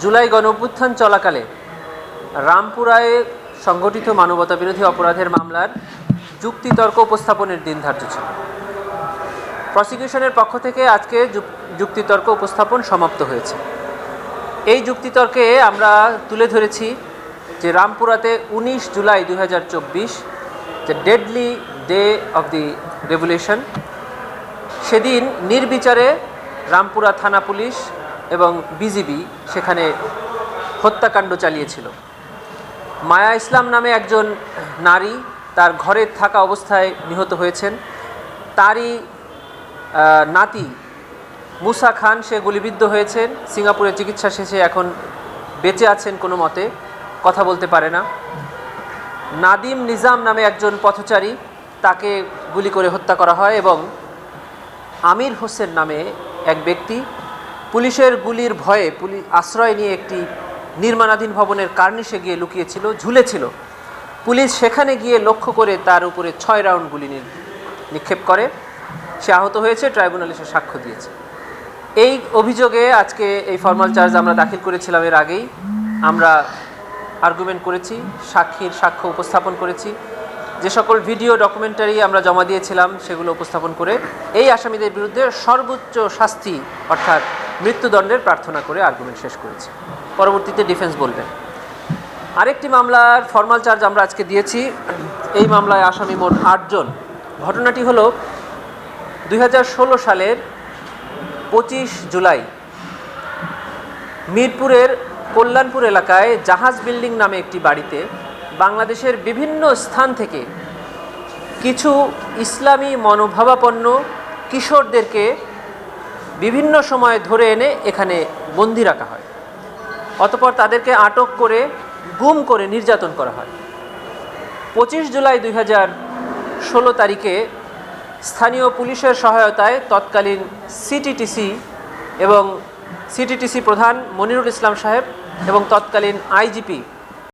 জুলাই গণঅভ্যুত্থান চলাকালে রামপুরায় সংগঠিত মানবতাবিরোধী অপরাধের মামলার যুক্তিতর্ক উপস্থাপনের দিন ধার্য ছিল। প্রসিকিউশনের পক্ষ থেকে আজকে যুক্তিতর্ক উপস্থাপন সমাপ্ত হয়েছে। এই যুক্তিতর্কে আমরা তুলে ধরেছি যে রামপুরাতে 19 জুলাই 2024 যে deadly day of the revolution, সেদিন নির্বিচারে রামপুরা থানা পুলিশ এবং বিজিবি সেখানে হত্যাকাণ্ড চালিয়েছিল। মায়া ইসলাম নামে একজন নারী তার ঘরে থাকা অবস্থায় নিহত হয়েছেন। তারই নাতি মুসা খান সে গুলিবিদ্ধ হয়েছেন। সিঙ্গাপুরে চিকিৎসা শেষে এখন বেঁচে আছেন, কোনো মতে কথা বলতে পারে না। নাদিম নিজাম নামে একজন পথচারী, তাকে গুলি করে হত্যা করা হয় এবং আমির হোসেন নামে এক ব্যক্তি পুলিশের গুলির ভয়ে আশ্রয় নিয়ে একটি নির্মাণাধীন ভবনের কার্নিশে গিয়ে লুকিয়েছিল, ঝুলেছিল। পুলিশ সেখানে গিয়ে লক্ষ্য করে তার উপরে 6 রাউন্ড গুলি নিক্ষেপ করে। সে আহত হয়েছে, ট্রাইব্যুনালে সে সাক্ষ্য দিয়েছে। এই অভিযোগে আজকে এই ফর্মাল চার্জ আমরা দাখিল করেছিলাম। এর আগেই আমরা আর্গুমেন্ট করেছি, সাক্ষীর সাক্ষ্য উপস্থাপন করেছি। যে সকল ভিডিও ডকুমেন্টারি আমরা জমা দিয়েছিলাম সেগুলো উপস্থাপন করে এই আসামিদের বিরুদ্ধে সর্বোচ্চ শাস্তি অর্থাৎ মৃত্যুদণ্ডের প্রার্থনা করে আর্গুমেন্ট শেষ করেছি। পরবর্তীতে ডিফেন্স বলবেন। আরেকটি মামলার ফর্মাল চার্জ আমরা আজকে দিয়েছি। এই মামলায় আসামি মোট 8 জন। ঘটনাটি হলো 2016 সালের 25 জুলাই মিরপুরের কল্যাণপুর এলাকায় জাহাজ বিল্ডিং নামে একটি বাড়িতে বাংলাদেশের বিভিন্ন স্থান থেকে কিছু ইসলামী মনোভাবাপন্ন কিশোরদেরকে বিভিন্ন সময় ধরে এনে এখানে বন্দি রাখা হয়। অতঃপর তাদেরকে আটক করে গুম করে নির্যাতন করা হয়। 25 জুলাই 2016 তারিখে স্থানীয় পুলিশের সহায়তায় তৎকালীন সিটিটিসি এবং সিটিটিসি প্রধান মনিরুল ইসলাম সাহেব এবং তৎকালীন আইজিপি